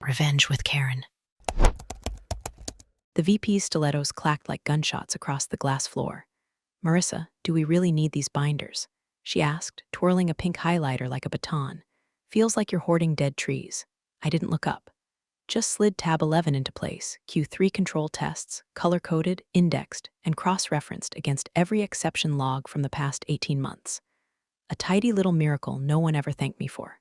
Revenge with Karen. The VP's stilettos clacked like gunshots across the glass floor. "Marissa, do we really need these binders?" she asked, twirling a pink highlighter like a baton. "Feels like you're hoarding dead trees." I didn't look up. Just slid tab 11 into place, Q3 control tests, color-coded, indexed, and cross-referenced against every exception log from the past 18 months. A tidy little miracle no one ever thanked me for.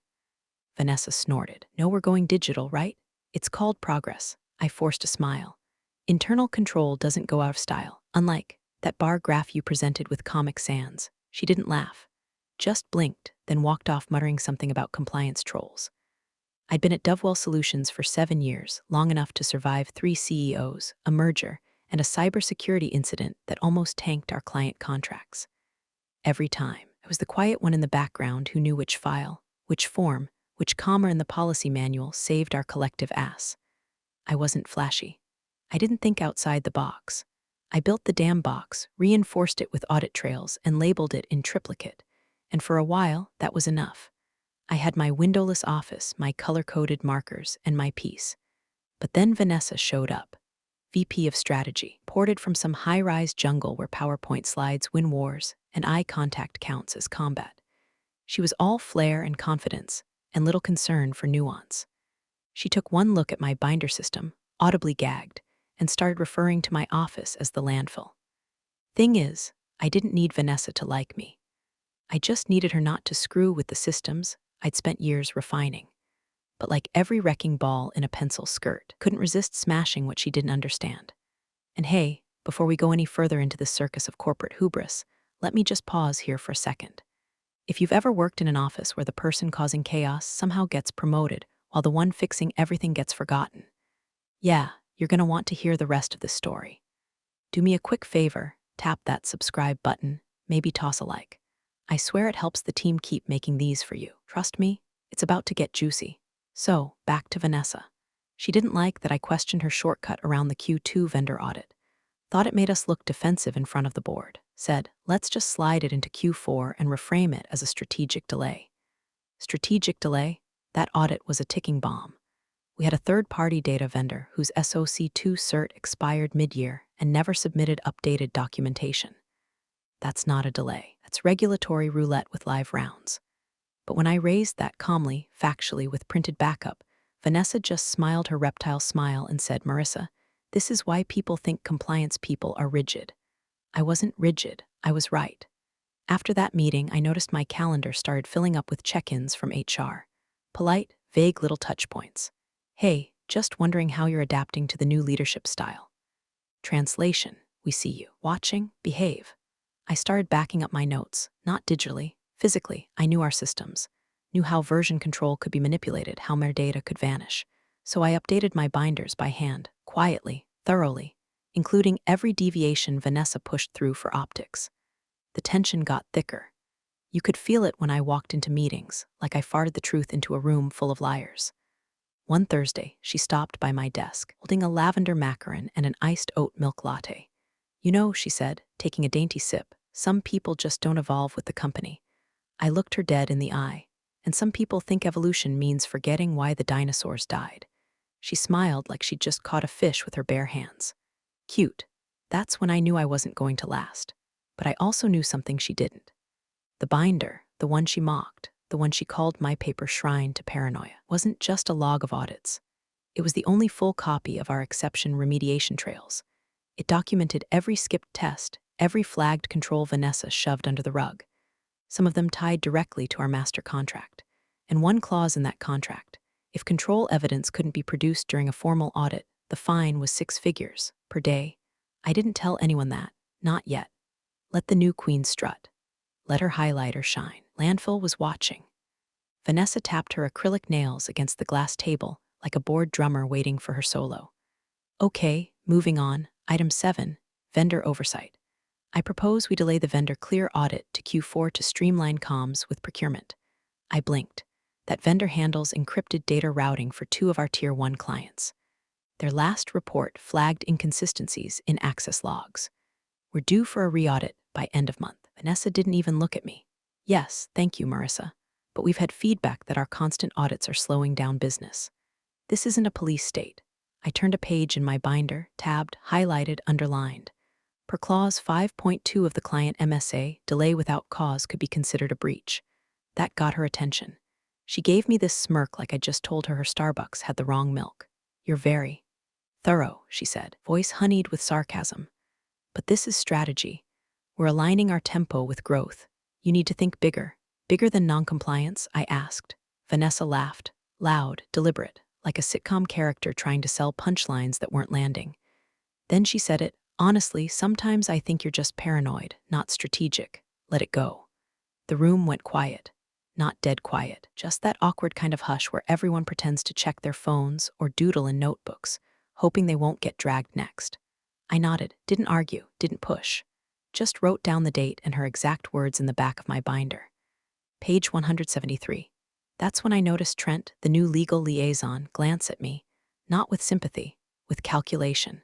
Vanessa snorted. "No, we're going digital, right? It's called progress." I forced a smile. "Internal control doesn't go out of style, unlike that bar graph you presented with Comic Sans." She didn't laugh, just blinked, then walked off muttering something about compliance trolls. I'd been at Dovewell Solutions for 7 years, long enough to survive 3 CEOs, a merger, and a cybersecurity incident that almost tanked our client contracts. Every time, I was the quiet one in the background who knew which file, which form, which comma in the policy manual saved our collective ass. I wasn't flashy. I didn't think outside the box. I built the damn box, reinforced it with audit trails, and labeled it in triplicate. And for a while, that was enough. I had my windowless office, my color-coded markers, and my peace. But then Vanessa showed up. VP of Strategy, ported from some high-rise jungle where PowerPoint slides win wars and eye contact counts as combat. She was all flair and confidence, and little concern for nuance. She took one look at my binder system, audibly gagged, and started referring to my office as the landfill. Thing is, I didn't need Vanessa to like me. I just needed her not to screw with the systems I'd spent years refining. But like every wrecking ball in a pencil skirt, couldn't resist smashing what she didn't understand. And hey, before we go any further into this circus of corporate hubris, let me just pause here for a second. If you've ever worked in an office where the person causing chaos somehow gets promoted while the one fixing everything gets forgotten, yeah, you're going to want to hear the rest of this story. Do me a quick favor, tap that subscribe button, maybe toss a like. I swear it helps the team keep making these for you. Trust me, it's about to get juicy. So, back to Vanessa. She didn't like that I questioned her shortcut around the Q2 vendor audit. Thought it made us look defensive in front of the board. Said, let's just slide it into Q4 and reframe it as a strategic delay. Strategic delay? That audit was a ticking bomb. We had a third-party data vendor whose SOC2 cert expired mid-year and never submitted updated documentation. That's not a delay. That's regulatory roulette with live rounds. But when I raised that calmly, factually, with printed backup, Vanessa just smiled her reptile smile and said, "Marissa, this is why people think compliance people are rigid." I wasn't rigid, I was right. After that meeting, I noticed my calendar started filling up with check-ins from HR. Polite, vague little touch points. "Hey, just wondering how you're adapting to the new leadership style." Translation, "We see you. Watching, behave." I started backing up my notes, not digitally, physically. I knew our systems, knew how version control could be manipulated, how my data could vanish. So I updated my binders by hand, quietly, thoroughly, including every deviation Vanessa pushed through for optics. The tension got thicker. You could feel it when I walked into meetings, like I farted the truth into a room full of liars. One Thursday, she stopped by my desk, holding a lavender macaron and an iced oat milk latte. "You know," she said, taking a dainty sip, "some people just don't evolve with the company." I looked her dead in the eye. "And some people think evolution means forgetting why the dinosaurs died." She smiled like she'd just caught a fish with her bare hands. Cute. That's when I knew I wasn't going to last. But I also knew something she didn't. The binder, the one she mocked, the one she called my paper shrine to paranoia, wasn't just a log of audits. It was the only full copy of our exception remediation trails. It documented every skipped test, every flagged control Vanessa shoved under the rug. Some of them tied directly to our master contract. And one clause in that contract: if control evidence couldn't be produced during a formal audit, the fine was 6 figures, per day. I didn't tell anyone that, not yet. Let the new queen strut. Let her highlighter shine. Landfill was watching. Vanessa tapped her acrylic nails against the glass table like a bored drummer waiting for her solo. "Okay, moving on. Item 7, vendor oversight. I propose we delay the vendor clear audit to Q4 to streamline comms with procurement." I blinked. That vendor handles encrypted data routing for 2 of our Tier 1 clients. Their last report flagged inconsistencies in access logs. We're due for a re-audit by end of month. Vanessa didn't even look at me. "Yes, thank you, Marissa. But we've had feedback that our constant audits are slowing down business." This isn't a police state. I turned a page in my binder, tabbed, highlighted, underlined. Per clause 5.2 of the client MSA, delay without cause could be considered a breach. That got her attention. She gave me this smirk like I just told her Starbucks had the wrong milk. You're very thorough, she said, voice honeyed with sarcasm. But this is strategy. We're aligning our tempo with growth. You need to think bigger. Bigger than noncompliance? I asked. Vanessa laughed, loud, deliberate, like a sitcom character trying to sell punchlines that weren't landing. Then she said it, honestly, sometimes I think you're just paranoid, not strategic. Let it go. The room went quiet. Not dead quiet, just that awkward kind of hush where everyone pretends to check their phones or doodle in notebooks, hoping they won't get dragged next. I nodded, didn't argue, didn't push. Just wrote down the date and her exact words in the back of my binder. Page 173. That's when I noticed Trent, the new legal liaison, glance at me, not with sympathy, with calculation.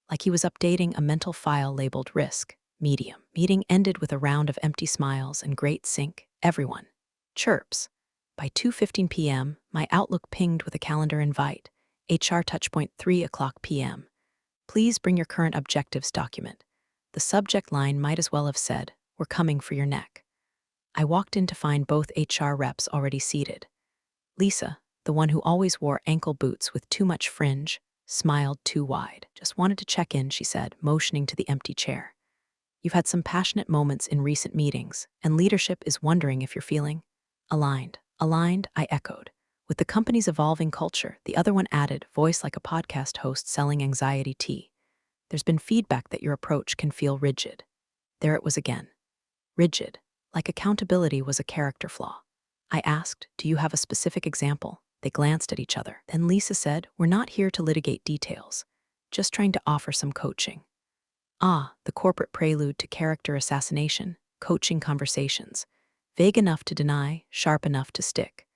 Like he was updating a mental file labeled risk, medium. Meeting ended with a round of empty smiles and great sync, everyone. Chirps. By 2:15 p.m., my Outlook pinged with a calendar invite, HR touchpoint 3:00 p.m. Please bring your current objectives document. The subject line might as well have said, we're coming for your neck. I walked in to find both HR reps already seated. Lisa, the one who always wore ankle boots with too much fringe, smiled too wide. Just wanted to check in, she said, motioning to the empty chair. You've had some passionate moments in recent meetings, and leadership is wondering if you're feeling aligned. Aligned, I echoed. With the company's evolving culture, the other one added, voice like a podcast host selling anxiety tea. There's been feedback that your approach can feel rigid. There it was again. Rigid, like accountability was a character flaw. I asked, do you have a specific example? They glanced at each other. Then Lisa said, we're not here to litigate details, just trying to offer some coaching. Ah, the corporate prelude to character assassination, coaching conversations. Vague enough to deny, sharp enough to stick.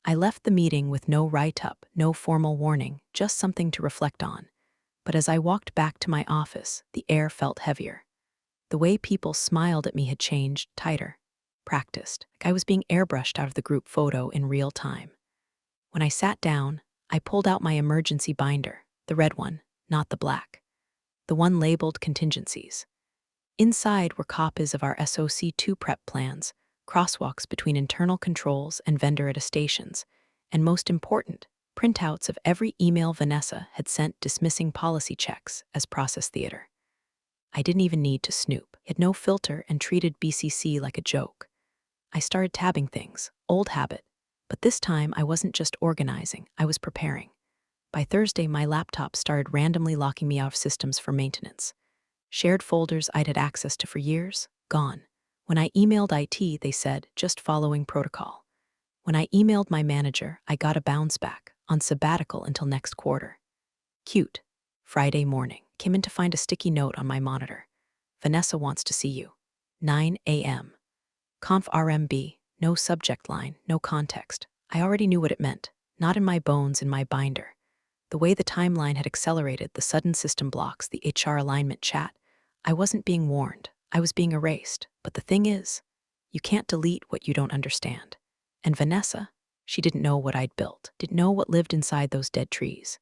I left the meeting with no write-up, no formal warning, just something to reflect on. But as I walked back to my office, the air felt heavier. The way people smiled at me had changed, tighter, practiced. Like I was being airbrushed out of the group photo in real time. When I sat down, I pulled out my emergency binder, the red one, not the black. The one labeled contingencies. Inside were copies of our SOC2 prep plans, crosswalks between internal controls and vendor attestations, and most important, printouts of every email Vanessa had sent dismissing policy checks as process theater. I didn't even need to snoop. It had no filter and treated BCC like a joke. I started tabbing things, old habit, but this time I wasn't just organizing, I was preparing. By Thursday, my laptop started randomly locking me out of systems for maintenance. Shared folders I'd had access to for years, gone. When I emailed IT, they said, just following protocol. When I emailed my manager, I got a bounce back, on sabbatical until next quarter. Cute. Friday morning. Came in to find a sticky note on my monitor. Vanessa wants to see you. 9 a.m. Conf RMB, no subject line, no context. I already knew what it meant, not in my bones, in my binder. The way the timeline had accelerated, the sudden system blocks, the HR alignment chat, I wasn't being warned, I was being erased. But the thing is, you can't delete what you don't understand. And Vanessa, she didn't know what I'd built, didn't know what lived inside those dead trees.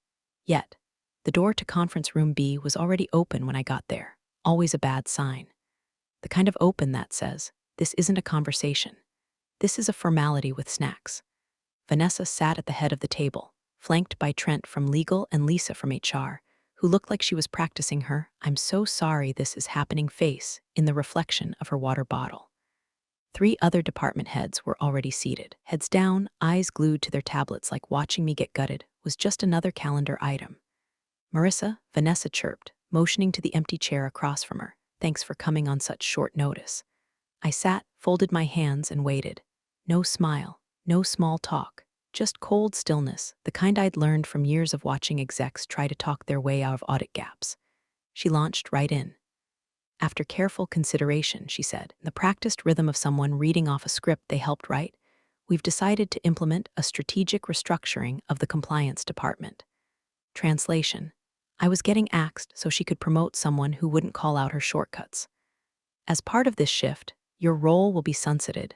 Yet, the door to conference room B was already open when I got there, always a bad sign. The kind of open that says, this isn't a conversation. This is a formality with snacks. Vanessa sat at the head of the table, flanked by Trent from legal and Lisa from HR, who looked like she was practicing her "I'm so sorry this is happening" face in the reflection of her water bottle. 3 other department heads were already seated. Heads down, eyes glued to their tablets like watching me get gutted was just another calendar item. Marissa, Vanessa chirped, motioning to the empty chair across from her. Thanks for coming on such short notice. I sat, folded my hands, and waited. No smile, no small talk, just cold stillness, the kind I'd learned from years of watching execs try to talk their way out of audit gaps. She launched right in. After careful consideration, she said, in the practiced rhythm of someone reading off a script they helped write, we've decided to implement a strategic restructuring of the compliance department. Translation. I was getting axed so she could promote someone who wouldn't call out her shortcuts. As part of this shift, your role will be sunsetted.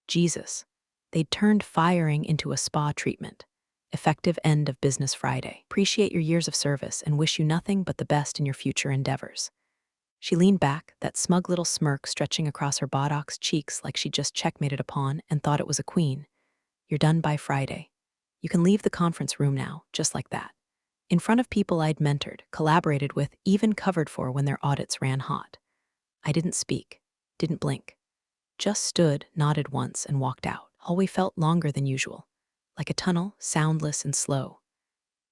Jesus. They'd turned firing into a spa treatment. effective end of business Friday. Appreciate your years of service and wish you nothing but the best in your future endeavors. She leaned back, that smug little smirk stretching across her buttocks cheeks like she'd just checkmated a pawn and thought it was a queen. You're done by Friday. You can leave the conference room now, just like that. In front of people I'd mentored, collaborated with, even covered for when their audits ran hot. I didn't speak, didn't blink. Just stood, nodded once, and walked out. Hallway felt longer than usual, like a tunnel, soundless and slow.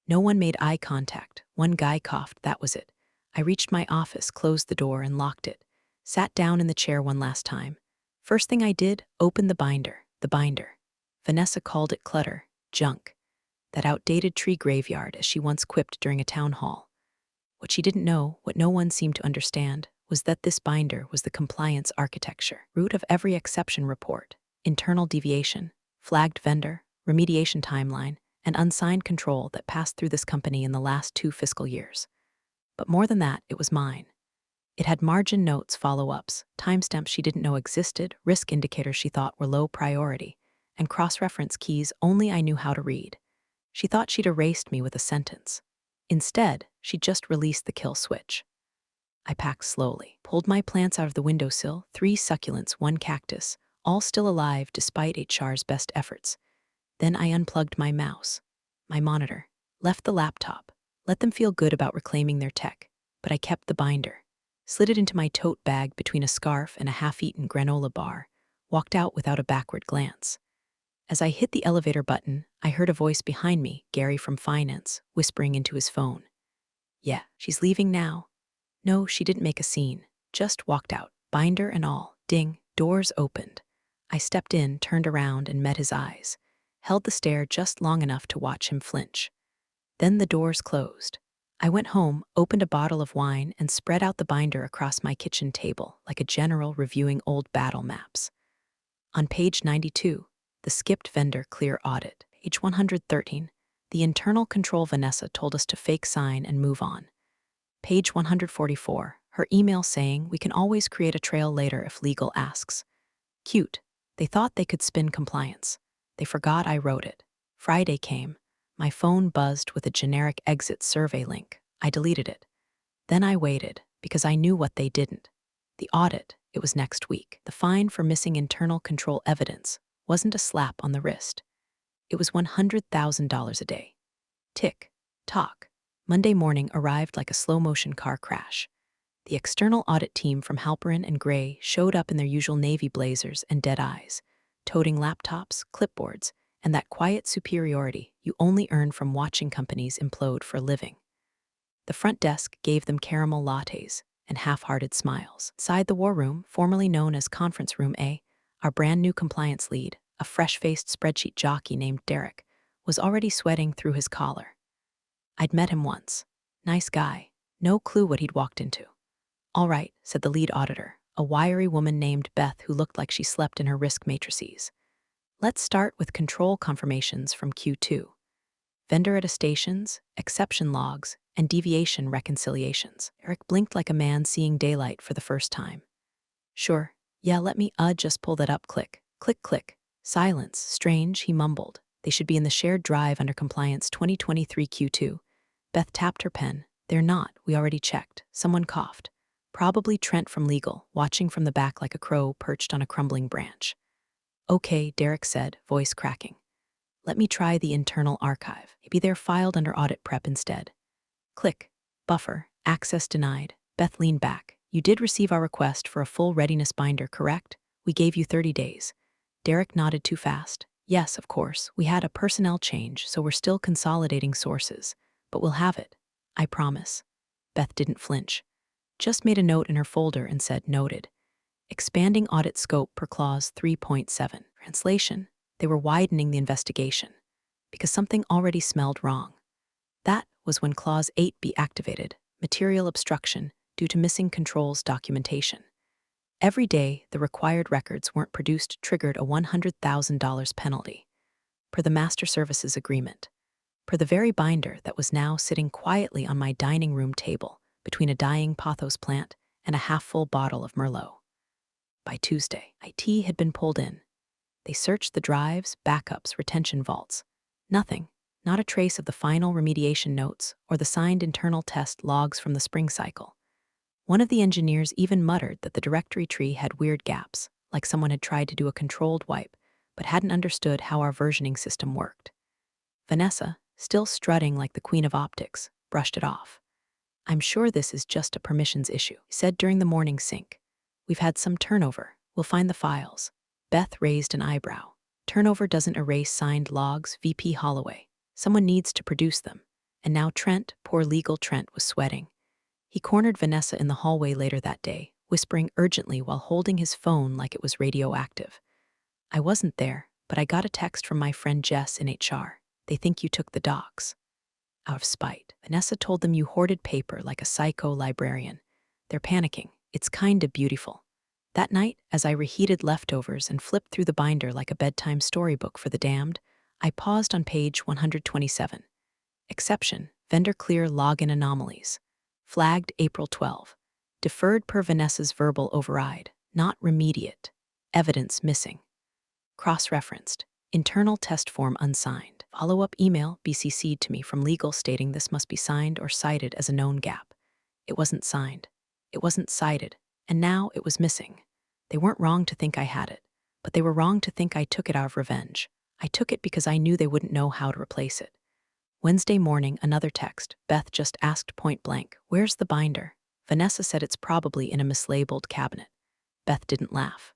No one made eye contact. One guy coughed, that was it. I reached my office, closed the door, and locked it. Sat down in the chair one last time. First thing I did, opened the binder. The binder. Vanessa called it clutter, junk. That outdated tree graveyard, as she once quipped during a town hall. What she didn't know, what no one seemed to understand, was that this binder was the compliance architecture, root of every exception report, internal deviation, flagged vendor, remediation timeline, and unsigned control that passed through this company in the last 2 fiscal years. But more than that, it was mine. It had margin notes, follow-ups, timestamps she didn't know existed, risk indicators she thought were low priority, and cross-reference keys only I knew how to read. She thought she'd erased me with a sentence. Instead, she'd just released the kill switch. I packed slowly, pulled my plants out of the windowsill, 3 succulents, 1 cactus, all still alive despite HR's best efforts. Then I unplugged my mouse, my monitor, left the laptop, let them feel good about reclaiming their tech, but I kept the binder, slid it into my tote bag between a scarf and a half-eaten granola bar, walked out without a backward glance. As I hit the elevator button, I heard a voice behind me, Gary from finance, whispering into his phone. Yeah, she's leaving now. No, she didn't make a scene, just walked out, binder and all. Ding, doors opened. I stepped in, turned around, and met his eyes. Held the stare just long enough to watch him flinch. Then the doors closed. I went home, opened a bottle of wine, and spread out the binder across my kitchen table like a general reviewing old battle maps. On page 92, the skipped vendor clear audit. Page 113, the internal control Vanessa told us to fake sign and move on. Page 144, her email saying we can always create a trail later if legal asks. Cute. They thought they could spin compliance. They forgot I wrote it. Friday came. My phone buzzed with a generic exit survey link. I deleted it. Then I waited, because I knew what they didn't. The audit, it was next week. The fine for missing internal control evidence wasn't a slap on the wrist. It was $100,000 a day. Tick, tock. Monday morning arrived like a slow-motion car crash. The external audit team from Halperin and Gray showed up in their usual navy blazers and dead eyes, toting laptops, clipboards, and that quiet superiority you only earn from watching companies implode for a living. The front desk gave them caramel lattes and half-hearted smiles. Inside the war room, formerly known as Conference Room A, our brand-new compliance lead, a fresh-faced spreadsheet jockey named Derek, was already sweating through his collar. I'd met him once. Nice guy. No clue what he'd walked into. All right, said the lead auditor, a wiry woman named Beth who looked like she slept in her risk matrices. Let's start with control confirmations from Q2. Vendor attestations, exception logs, and deviation reconciliations. Eric blinked like a man seeing daylight for the first time. Sure, yeah, let me just pull that up, click, click, click. Silence, strange, he mumbled. They should be in the shared drive under compliance 2023 Q2. Beth tapped her pen. They're not, we already checked. Someone coughed. Probably Trent from legal, watching from the back like a crow perched on a crumbling branch. Okay, Derek said, voice cracking. Let me try the internal archive. Maybe they're filed under audit prep instead. Click. Buffer. Access denied. Beth leaned back. You did receive our request for a full readiness binder, correct? We gave you 30 days. Derek nodded too fast. Yes, of course. We had a personnel change, so we're still consolidating sources. But we'll have it. I promise. Beth didn't flinch. Just made a note in her folder and said, noted. Expanding audit scope per clause 3.7. Translation. They were widening the investigation because something already smelled wrong. That was when Clause 8 be activated, material obstruction due to missing controls documentation. Every day the required records weren't produced triggered a $100,000 penalty, per the Master Services Agreement, per the very binder that was now sitting quietly on my dining room table between a dying pothos plant and a half-full bottle of Merlot. By Tuesday, IT had been pulled in. They searched the drives, backups, retention vaults. Nothing. Not a trace of the final remediation notes or the signed internal test logs from the spring cycle. One of the engineers even muttered that the directory tree had weird gaps, like someone had tried to do a controlled wipe, but hadn't understood how our versioning system worked. Vanessa, still strutting like the queen of optics, brushed it off. "I'm sure this is just a permissions issue," he said during the morning sync. "We've had some turnover. We'll find the files." Beth raised an eyebrow. "Turnover doesn't erase signed logs, VP Holloway. Someone needs to produce them." And now Trent, poor legal Trent, was sweating. He cornered Vanessa in the hallway later that day, whispering urgently while holding his phone like it was radioactive. "I wasn't there, but I got a text from my friend Jess in HR. They think you took the docs." Out of spite, Vanessa told them you hoarded paper like a psycho librarian. "They're panicking. It's kinda beautiful." That night, as I reheated leftovers and flipped through the binder like a bedtime storybook for the damned, I paused on page 127. Exception, vendor clear login anomalies. Flagged April 12. Deferred per Vanessa's verbal override, not remediate. Evidence missing. Cross-referenced. Internal test form unsigned. Follow-up email BCC'd to me from legal stating this must be signed or cited as a known gap. It wasn't signed. It wasn't cited. And now it was missing. They weren't wrong to think I had it, but they were wrong to think I took it out of revenge. I took it because I knew they wouldn't know how to replace it. Wednesday morning, another text. Beth just asked point blank, "Where's the binder?" Vanessa said it's probably in a mislabeled cabinet. Beth didn't laugh.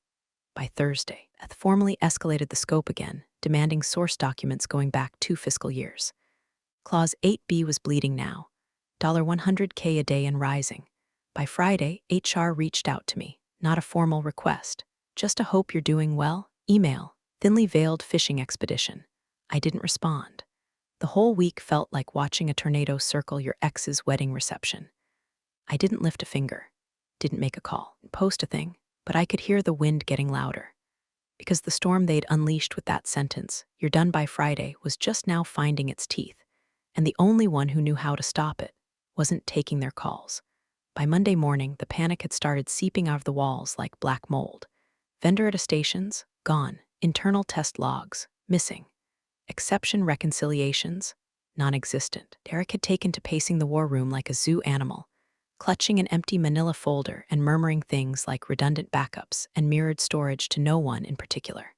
By Thursday, Beth formally escalated the scope again, demanding source documents going back 2 fiscal years. Clause 8B was bleeding now. $100K a day and rising. By Friday, HR reached out to me. Not a formal request. Just a "hope you're doing well" email. Thinly veiled fishing expedition. I didn't respond. The whole week felt like watching a tornado circle your ex's wedding reception. I didn't lift a finger, didn't make a call, post a thing, but I could hear the wind getting louder. Because the storm they'd unleashed with that sentence, "You're done by Friday," was just now finding its teeth, and the only one who knew how to stop it wasn't taking their calls. By Monday morning, the panic had started seeping out of the walls like black mold. Vendor attestations, gone. Internal test logs, missing. Exception reconciliations, non-existent. Derek had taken to pacing the war room like a zoo animal, clutching an empty manila folder and murmuring things like redundant backups and mirrored storage to no one in particular.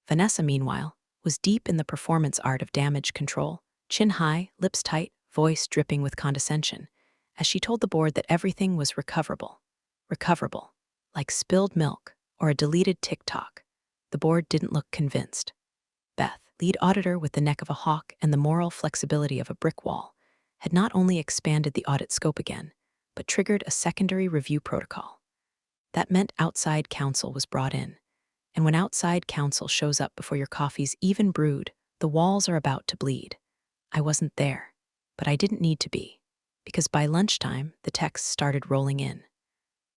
Vanessa, meanwhile, was deep in the performance art of damage control, chin high, lips tight, voice dripping with condescension, as she told the board that everything was recoverable. Recoverable, like spilled milk or a deleted TikTok. The board didn't look convinced. Beth, lead auditor with the neck of a hawk and the moral flexibility of a brick wall, had not only expanded the audit scope again, but triggered a secondary review protocol. That meant outside counsel was brought in. And when outside counsel shows up before your coffee's even brewed, the walls are about to bleed. I wasn't there, but I didn't need to be, because by lunchtime, the texts started rolling in.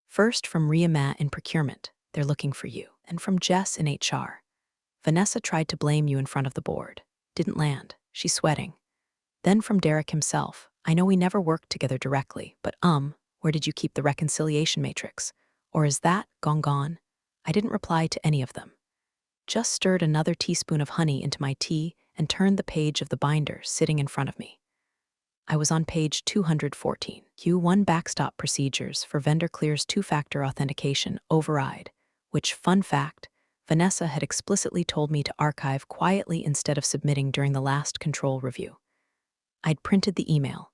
First from Ria Ma in procurement, "They're looking for you," and from Jess in HR. "Vanessa tried to blame you in front of the board. Didn't land. She's sweating." Then from Derek himself, "I know we never worked together directly, but where did you keep the reconciliation matrix? Or is that gone?" I didn't reply to any of them. Just stirred another teaspoon of honey into my tea and turned the page of the binder sitting in front of me. I was on page 214, Q1 backstop procedures for vendor clears 2-factor authentication override, which, fun fact, Vanessa had explicitly told me to archive quietly instead of submitting during the last control review. I'd printed the email.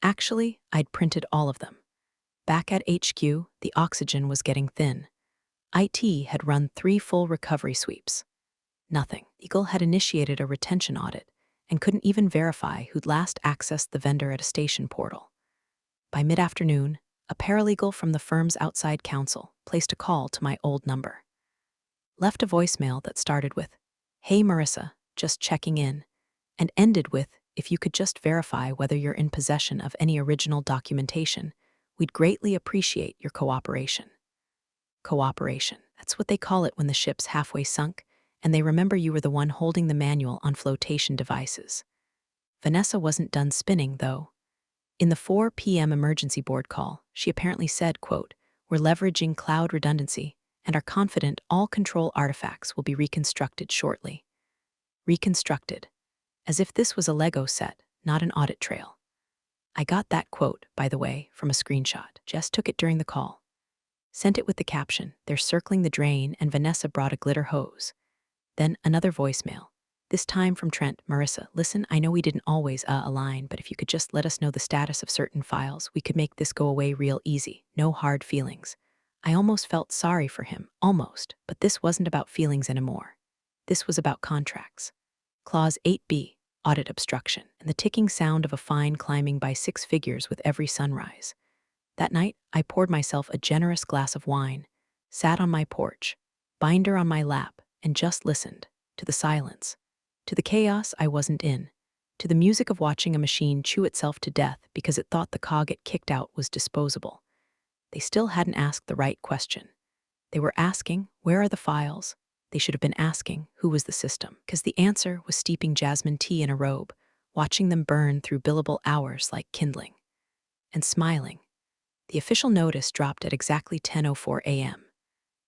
Actually, I'd printed all of them. Back at HQ, the oxygen was getting thin. IT had run 3 full recovery sweeps. Nothing. Legal had initiated a retention audit and couldn't even verify who'd last accessed the vendor attestation portal. By mid-afternoon, a paralegal from the firm's outside counsel placed a call to my old number. Left a voicemail that started with, "Hey Marissa, just checking in," and ended with, "If you could just verify whether you're in possession of any original documentation, we'd greatly appreciate your cooperation." Cooperation. That's what they call it when the ship's halfway sunk, and they remember you were the one holding the manual on flotation devices. Vanessa wasn't done spinning, though. In the 4 p.m. emergency board call, she apparently said, quote, "We're leveraging cloud redundancy and are confident all control artifacts will be reconstructed shortly." Reconstructed. as if this was a Lego set, not an audit trail. I got that quote, by the way, from a screenshot. Jess took it during the call. Sent it with the caption, "They're circling the drain," and Vanessa brought a glitter hose. Then another voicemail. This time from Trent. "Marissa, listen, I know we didn't always align, but if you could just let us know the status of certain files, we could make this go away real easy. No hard feelings." I almost felt sorry for him, almost, but this wasn't about feelings anymore. This was about contracts. Clause 8b, audit obstruction, and the ticking sound of a fine climbing by 6 figures with every sunrise. That night, I poured myself a generous glass of wine, sat on my porch, binder on my lap, and just listened to the silence, to the chaos I wasn't in, to the music of watching a machine chew itself to death because it thought the cog it kicked out was disposable. They still hadn't asked the right question. They were asking, where are the files? They should have been asking, who was the system? Because the answer was steeping jasmine tea in a robe, watching them burn through billable hours like kindling, and smiling. The official notice dropped at exactly 10:04 a.m.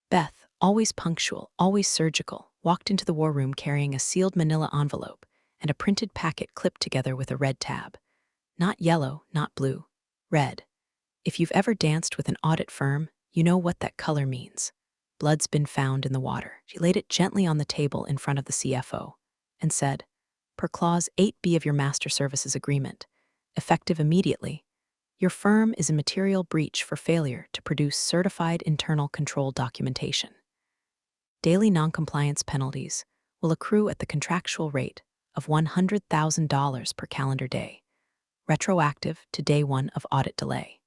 Beth, always punctual, always surgical, walked into the war room carrying a sealed manila envelope and a printed packet clipped together with a red tab. Not yellow, not blue. Red. If you've ever danced with an audit firm, you know what that color means. Blood's been found in the water. She laid it gently on the table in front of the CFO and said, "Per clause 8b of your master services agreement, effective immediately, your firm is in material breach for failure to produce certified internal control documentation. Daily noncompliance penalties will accrue at the contractual rate of $100,000 per calendar day, retroactive to day 1 of audit delay."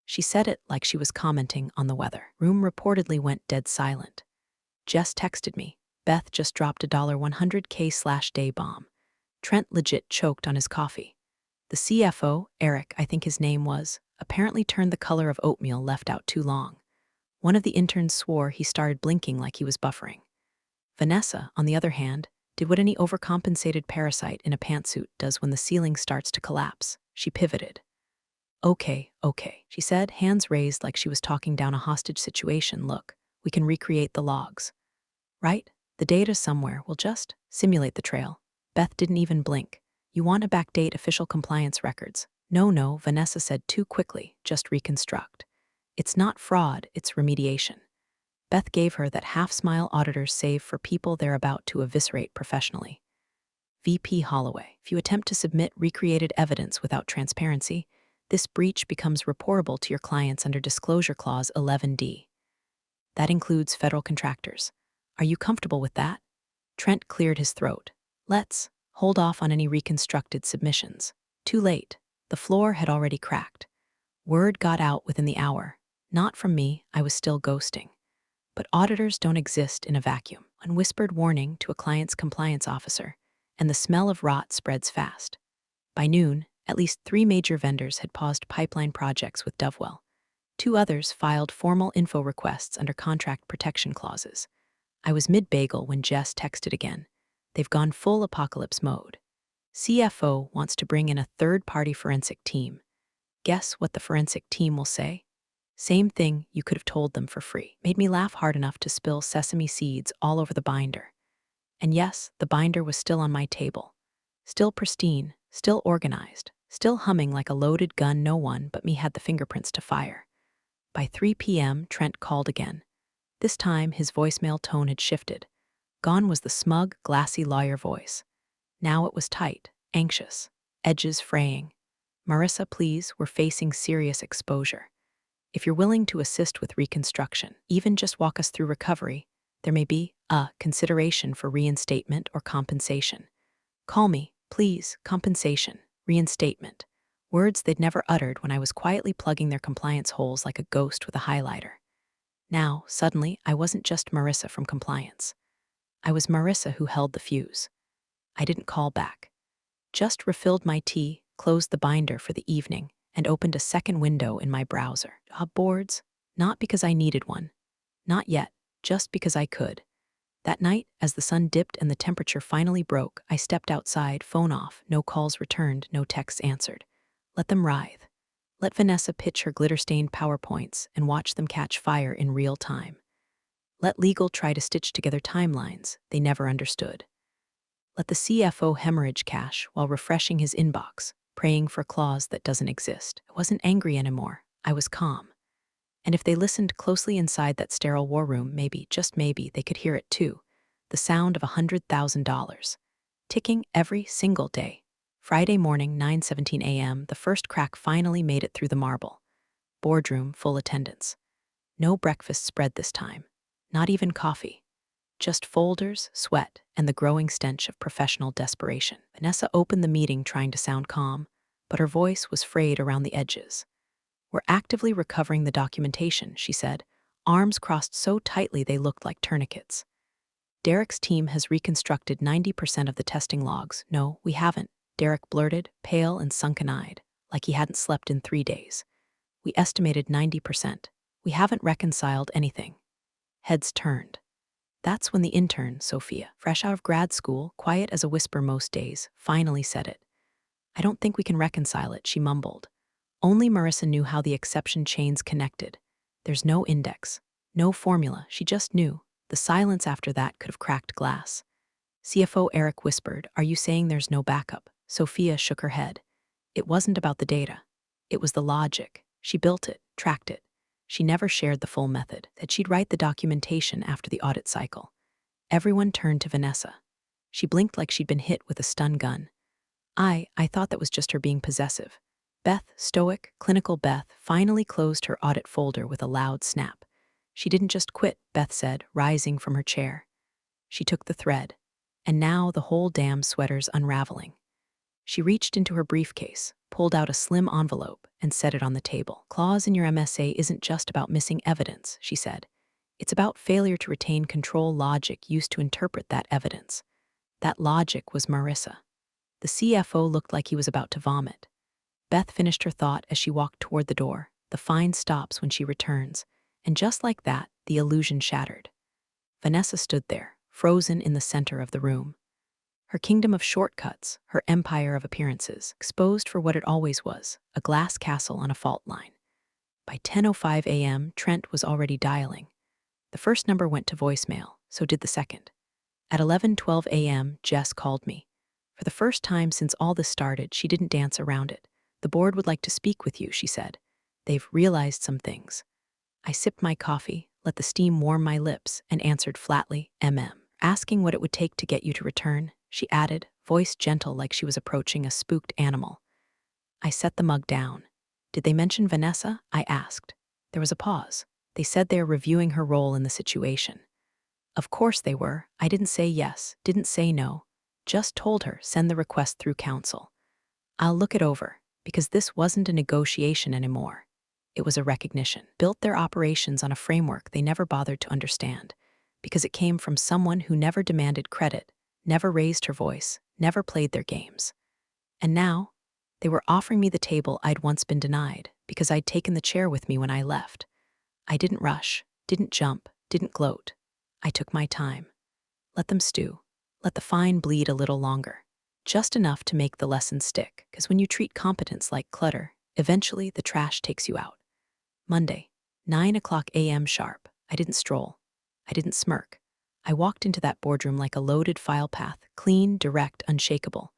She said it like she was commenting on the weather. Room reportedly went dead silent. Jess texted me, "Beth just dropped a $100K/day bomb." Trent legit choked on his coffee. The CFO, Eric, I think his name was, apparently turned the color of oatmeal left out too long. One of the interns swore he started blinking like he was buffering. Vanessa, on the other hand, did what any overcompensated parasite in a pantsuit does when the ceiling starts to collapse. She pivoted. Okay, she said, hands raised like she was talking down a hostage situation. "Look, we can recreate the logs. Right? The data's somewhere. We'll just simulate the trail." Beth didn't even blink. "You want to backdate official compliance records?" No, Vanessa said too quickly. "Just reconstruct. It's not fraud, it's remediation." Beth gave her that half-smile auditors save for people they're about to eviscerate professionally. VP Holloway, if you attempt to submit recreated evidence without transparency, this breach becomes reportable to your clients under Disclosure Clause 11D. That includes federal contractors. Are you comfortable with that? Trent cleared his throat. Let's hold off on any reconstructed submissions. Too late. The floor had already cracked. Word got out within the hour. Not from me, I was still ghosting. But auditors don't exist in a vacuum. One whispered warning to a client's compliance officer, and the smell of rot spreads fast. By noon, at least 3 major vendors had paused pipeline projects with Dovewell. 2 others filed formal info requests under contract protection clauses. I was mid-bagel when Jess texted again. They've gone full apocalypse mode. CFO wants to bring in a third-party forensic team. Guess what the forensic team will say? Same thing you could have told them for free. Made me laugh hard enough to spill sesame seeds all over the binder. And yes, the binder was still on my table. Still pristine, still organized, still humming like a loaded gun no one but me had the fingerprints to fire. By 3 p.m., Trent called again. This time, his voicemail tone had shifted. Gone was the smug, glassy lawyer voice. Now it was tight, anxious, edges fraying. "Marissa, please, we're facing serious exposure. If you're willing to assist with reconstruction, even just walk us through recovery, there may be a consideration for reinstatement or compensation. Call me, please, compensation, reinstatement." Words they'd never uttered when I was quietly plugging their compliance holes like a ghost with a highlighter. Now, suddenly, I wasn't just Marissa from compliance. I was Marissa who held the fuse. I didn't call back. Just refilled my tea, closed the binder for the evening, and opened a second window in my browser. Job boards? Not because I needed one. Not yet, just because I could. That night, as the sun dipped and the temperature finally broke, I stepped outside, phone off, no calls returned, no texts answered. Let them writhe. Let Vanessa pitch her glitter-stained PowerPoints and watch them catch fire in real time. Let legal try to stitch together timelines they never understood. Let the CFO hemorrhage cash while refreshing his inbox, praying for a clause that doesn't exist. I wasn't angry anymore. I was calm. And if they listened closely inside that sterile war room, maybe, just maybe, they could hear it too. The sound of $100,000. Ticking every single day. Friday morning, 9:17 a.m., the first crack finally made it through the marble. Boardroom, full attendance. No breakfast spread this time. Not even coffee. Just folders, sweat, and the growing stench of professional desperation. Vanessa opened the meeting trying to sound calm, but her voice was frayed around the edges. "We're actively recovering the documentation," she said, arms crossed so tightly they looked like tourniquets. "Derek's team has reconstructed 90% of the testing logs." "No, we haven't," Derek blurted, pale and sunken-eyed, like he hadn't slept in 3 days. "We estimated 90%. We haven't reconciled anything." Heads turned. That's when the intern, Sophia, fresh out of grad school, quiet as a whisper most days, finally said it. "I don't think we can reconcile it," she mumbled. Only Marissa knew how the exception chains connected. There's no index, no formula, she just knew. The silence after that could have cracked glass. CFO Eric whispered, "Are you saying there's no backup?" Sophia shook her head. It wasn't about the data. It was the logic. She built it, tracked it. She never shared the full method, that she'd write the documentation after the audit cycle. Everyone turned to Vanessa. She blinked like she'd been hit with a stun gun. I thought that was just her being possessive." Beth, stoic, clinical Beth, finally closed her audit folder with a loud snap. "She didn't just quit," Beth said, rising from her chair. She took the thread. And now the whole damn sweater's unraveling. She reached into her briefcase, pulled out a slim envelope, and set it on the table. "Clause in your MSA isn't just about missing evidence," she said. "It's about failure to retain control logic used to interpret that evidence." That logic was Marissa. The CFO looked like he was about to vomit. Beth finished her thought as she walked toward the door. "The fine stops when she returns." And just like that, the illusion shattered. Vanessa stood there, frozen in the center of the room. Her kingdom of shortcuts, her empire of appearances, exposed for what it always was, a glass castle on a fault line. By 10:05 a.m., Trent was already dialing. The first number went to voicemail, so did the second. At 11:12 a.m., Jess called me. For the first time since all this started, she didn't dance around it. "The board would like to speak with you," she said. "They've realized some things." I sipped my coffee, let the steam warm my lips, and answered flatly, "Asking what it would take to get you to return," she added, voice gentle like she was approaching a spooked animal. I set the mug down. "Did they mention Vanessa?" I asked. There was a pause. "They said they are reviewing her role in the situation." Of course they were. I didn't say yes, didn't say no. Just told her, send the request through counsel. "I'll look it over," because this wasn't a negotiation anymore. It was a recognition. Built their operations on a framework they never bothered to understand, because it came from someone who never demanded credit, never raised her voice, never played their games. And now, they were offering me the table I'd once been denied, because I'd taken the chair with me when I left. I didn't rush, didn't jump, didn't gloat. I took my time. Let them stew. Let the fine bleed a little longer. Just enough to make the lesson stick, because when you treat competence like clutter, eventually the trash takes you out. Monday, 9 a.m. sharp. I didn't stroll. I didn't smirk. I walked into that boardroom like a loaded file path, clean, direct, unshakable.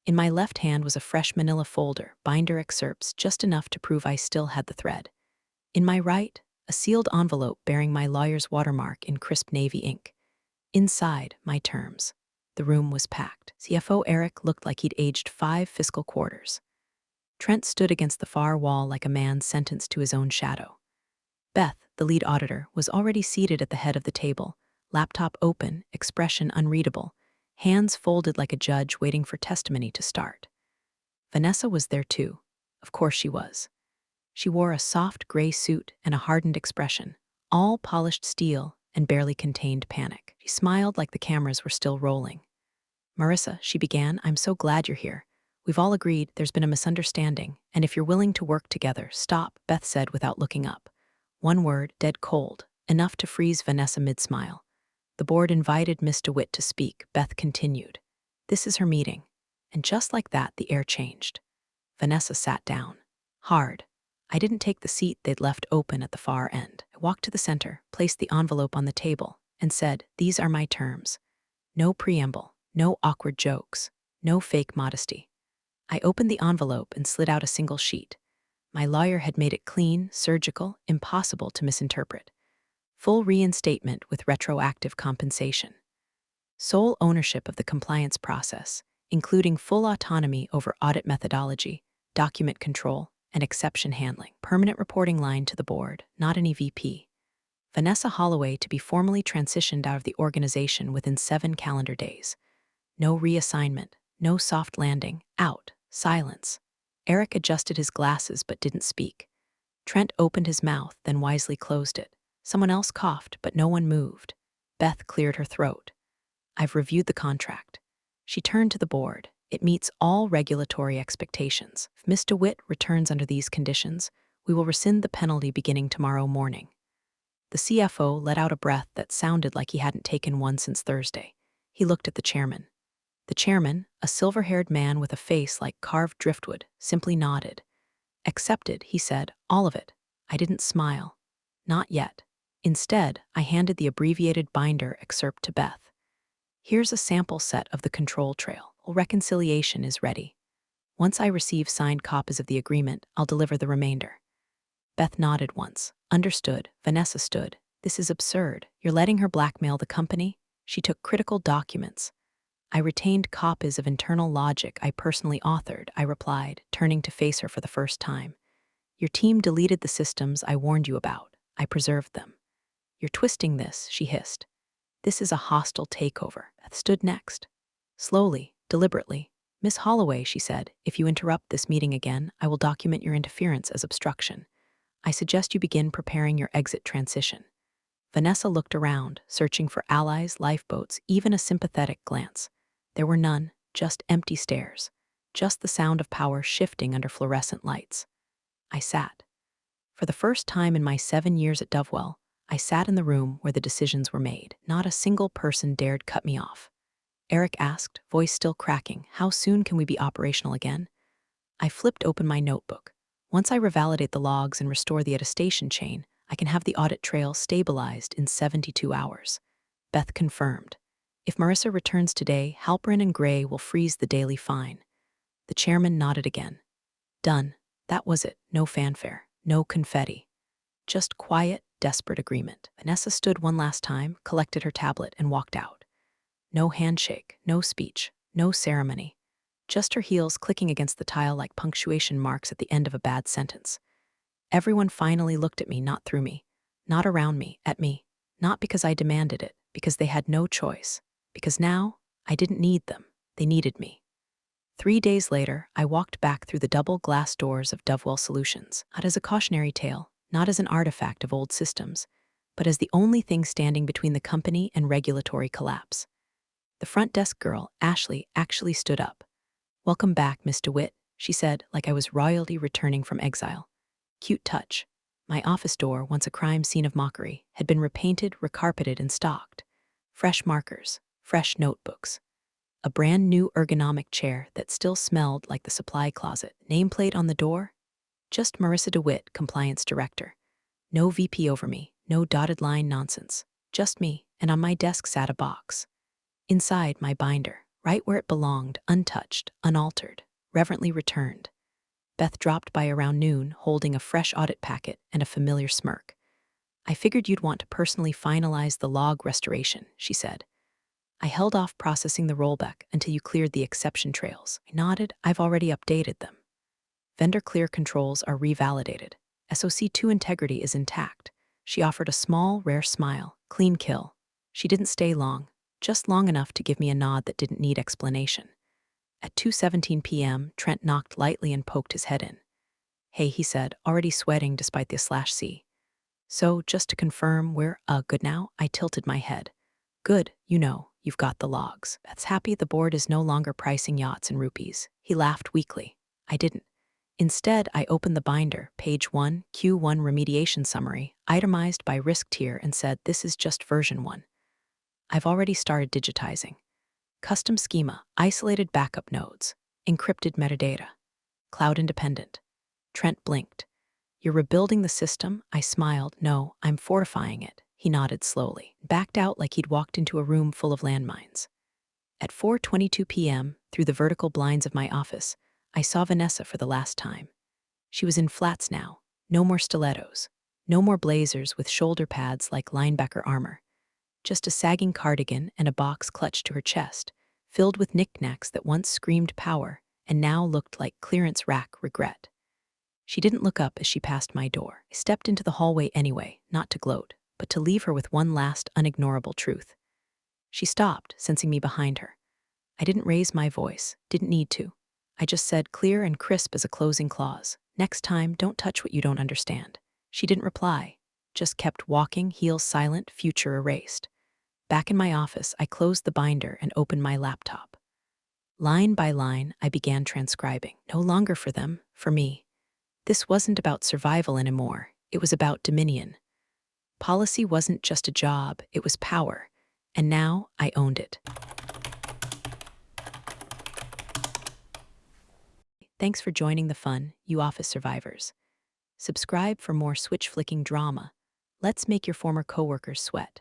In my left hand was a fresh manila folder, binder excerpts, just enough to prove I still had the thread. In my right, a sealed envelope bearing my lawyer's watermark in crisp navy ink. Inside, my terms. The room was packed. CFO Eric looked like he'd aged 5 fiscal quarters. Trent stood against the far wall like a man sentenced to his own shadow. Beth, the lead auditor, was already seated at the head of the table, laptop open, expression unreadable, hands folded like a judge waiting for testimony to start. Vanessa was there too. Of course she was. She wore a soft gray suit and a hardened expression, all polished steel and barely contained panic. She smiled like the cameras were still rolling. "Marissa," she began, "I'm so glad you're here. We've all agreed there's been a misunderstanding, and if you're willing to work together, stop," Beth said without looking up. One word, dead cold, enough to freeze Vanessa mid-smile. "The board invited Miss DeWitt to speak," Beth continued. "This is her meeting." And just like that, the air changed. Vanessa sat down. Hard. I didn't take the seat they'd left open at the far end. I walked to the center, placed the envelope on the table, and said, "These are my terms. No preamble, No awkward jokes. No fake modesty. I opened the envelope and slid out a single sheet. My lawyer had made it clean, surgical, impossible to misinterpret. Full reinstatement with retroactive compensation. Sole ownership of the compliance process, including full autonomy over audit methodology, document control, and exception handling. Permanent reporting line to the board, not an EVP. Vanessa Holloway to be formally transitioned out of the organization within 7 calendar days. No reassignment, no soft landing, out, silence. Eric adjusted his glasses but didn't speak. Trent opened his mouth, then wisely closed it. Someone else coughed, but no one moved. Beth cleared her throat. I've reviewed the contract. She turned to the board. It meets all regulatory expectations. If Ms. DeWitt returns under these conditions, we will rescind the penalty beginning tomorrow morning. The CFO let out a breath that sounded like he hadn't taken one since Thursday. He looked at the chairman. The chairman, a silver-haired man with a face like carved driftwood, simply nodded. Accepted, he said, all of it. I didn't smile. Not yet. Instead, I handed the abbreviated binder excerpt to Beth. Here's a sample set of the control trail. Reconciliation is ready. Once I receive signed copies of the agreement, I'll deliver the remainder. Beth nodded once. Understood. Vanessa stood. This is absurd. You're letting her blackmail the company? She took critical documents. I retained copies of internal logic I personally authored, I replied, turning to face her for the first time. Your team deleted the systems I warned you about. I preserved them. You're twisting this, she hissed. This is a hostile takeover. Beth stood next. Slowly, deliberately. Miss Holloway, she said, if you interrupt this meeting again, I will document your interference as obstruction. I suggest you begin preparing your exit transition. Vanessa looked around, searching for allies, lifeboats, even a sympathetic glance. There were none, just empty stares. Just the sound of power shifting under fluorescent lights. I sat. For the first time in my 7 years at Dovewell, I sat in the room where the decisions were made. Not a single person dared cut me off. Eric asked, voice still cracking, how soon can we be operational again? I flipped open my notebook. Once I revalidate the logs and restore the attestation chain, I can have the audit trail stabilized in 72 hours. Beth confirmed. If Marissa returns today, Halperin and Gray will freeze the daily fine. The chairman nodded again. Done. That was it. No fanfare. No confetti. Just quiet, desperate agreement. Vanessa stood one last time, collected her tablet, and walked out. No handshake, no speech, no ceremony. Just her heels clicking against the tile like punctuation marks at the end of a bad sentence. Everyone finally looked at me, not through me. Not around me, at me. Not because I demanded it, because they had no choice. Because now, I didn't need them. They needed me. 3 days later, I walked back through the double glass doors of Dovewell Solutions, not as a cautionary tale, not as an artifact of old systems, but as the only thing standing between the company and regulatory collapse. The front desk girl, Ashley, actually stood up. Welcome back, Miss DeWitt, she said, like I was royalty returning from exile. Cute touch. My office door, once a crime scene of mockery, had been repainted, recarpeted, and stocked. Fresh markers, fresh notebooks. A brand new ergonomic chair that still smelled like the supply closet. Nameplate on the door? Just Marissa DeWitt, Compliance Director. No VP over me, no dotted line nonsense. Just me, and on my desk sat a box. Inside, my binder, right where it belonged, untouched, unaltered, reverently returned. Beth dropped by around noon, holding a fresh audit packet and a familiar smirk. I figured you'd want to personally finalize the log restoration, she said. I held off processing the rollback until you cleared the exception trails. I nodded. I've already updated them. Vendor clear controls are revalidated. SOC2 integrity is intact. She offered a small, rare smile. Clean kill. She didn't stay long, just long enough to give me a nod that didn't need explanation. At 2:17 p.m., Trent knocked lightly and poked his head in. Hey, he said, already sweating despite the /C. So, just to confirm, we're good now? I tilted my head. Good, you've got the logs. Beth's happy the board is no longer pricing yachts in rupees. He laughed weakly. I didn't. Instead, I opened the binder, page 1, Q1 remediation summary, itemized by risk tier, and said, this is just version 1. I've already started digitizing. Custom schema, isolated backup nodes, encrypted metadata, cloud independent. Trent blinked. You're rebuilding the system? I smiled. No, I'm fortifying it. He nodded slowly, backed out like he'd walked into a room full of landmines. At 4:22 p.m., through the vertical blinds of my office, I saw Vanessa for the last time. She was in flats now, no more stilettos, no more blazers with shoulder pads like linebacker armor, just a sagging cardigan and a box clutched to her chest, filled with knickknacks that once screamed power and now looked like clearance rack regret. She didn't look up as she passed my door. I stepped into the hallway anyway, not to gloat, but to leave her with one last unignorable truth. She stopped, sensing me behind her. I didn't raise my voice, didn't need to. I just said, clear and crisp as a closing clause, "Next time, don't touch what you don't understand." She didn't reply, just kept walking, heels silent, future erased. Back in my office, I closed the binder and opened my laptop. Line by line, I began transcribing. No longer for them, for me. This wasn't about survival anymore. It was about dominion. Policy wasn't just a job, it was power. And now I owned it. Thanks for joining the fun, you office survivors. Subscribe for more switch-flicking drama. Let's make your former coworkers sweat.